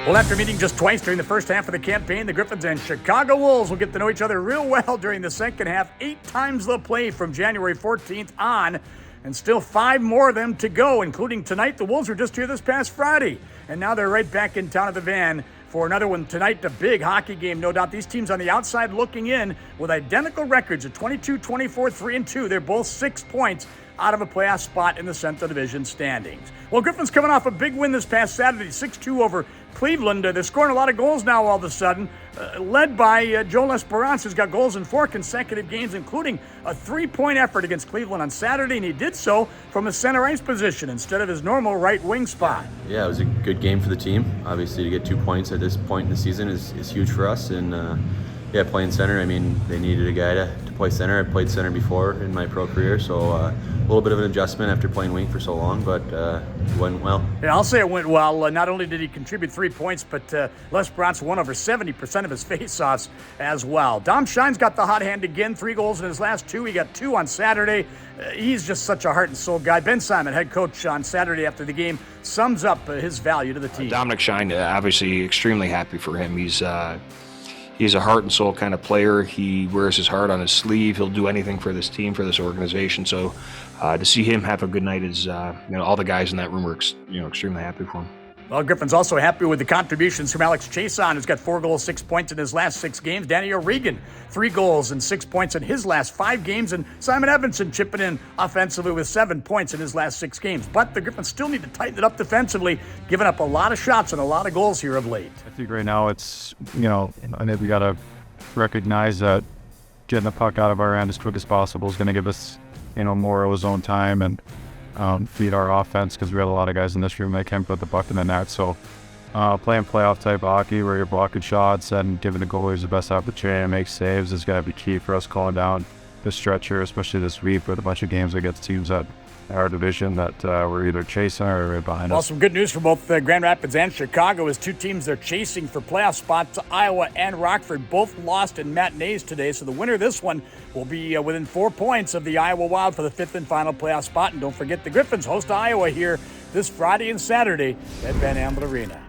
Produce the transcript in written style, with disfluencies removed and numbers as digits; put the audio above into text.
Well, after meeting just twice during the first half of the campaign, the Griffins and Chicago Wolves will get to know each other real well during the second half. 8 times they'll play from January 14th on, and still 5 more of them to go, including tonight. The Wolves were just here this past Friday, and now they're right back in town at the Van for another one tonight. A big hockey game, no doubt. These teams on the outside looking in with identical records of 22, 24, 3-2. They're both 6 points out of a playoff spot in the Central Division standings. Well, Griffins coming off a big win this past Saturday, 6-2 over Cleveland. They're scoring a lot of goals now all of a sudden, led by Joel Esperance, who's got goals in 4 consecutive games, including a 3-point effort against Cleveland on Saturday, and he did so from a center ice position instead of his normal right wing spot. Yeah, it was a good game for the team. Obviously, to get 2 points at this point in the season is huge for us, and playing center, I mean, they needed a guy to play center. I played center before in my pro career, so a little bit of an adjustment after playing wing for so long, but it went well. Yeah, I'll say it went well. Not only did he contribute 3 points, but Les Bronze won over 70% of his faceoffs as well. Dom Shine's got the hot hand again, 3 goals in his last 2. He got 2 on Saturday. He's just such a heart and soul guy. Ben Simon, head coach on Saturday after the game, sums up his value to the team. Dominic Shine, obviously extremely happy for him. He's a heart and soul kind of player. He wears his heart on his sleeve. He'll do anything for this team, for this organization. So to see him have a good night is, all the guys in that room are, extremely happy for him. Well, Griffin's also happy with the contributions from Alex Chason, who's got 4 goals, 6 points in his last 6 games. Danny O'Regan, 3 goals and 6 points in his last 5 games. And Simon Evanson chipping in offensively with 7 points in his last 6 games. But the Griffins still need to tighten it up defensively, giving up a lot of shots and a lot of goals here of late. I think right now it's, I think we got to recognize that getting the puck out of our end as quick as possible is going to give us, more of his own time and feed our offense, because we have a lot of guys in this room that can put the puck in the net. So playing playoff type hockey where you're blocking shots and giving the goalies the best opportunity to make saves is going to be key for us calling down the stretcher, especially this week with a bunch of games against teams that our division that we're either chasing or right behind us. Well, some good news for both Grand Rapids and Chicago is 2 teams they're chasing for playoff spots. Iowa and Rockford both lost in matinees today, so the winner of this one will be within 4 points of the Iowa Wild for the 5th and final playoff spot. And don't forget, the Griffins host Iowa here this Friday and Saturday at Van Amel Arena.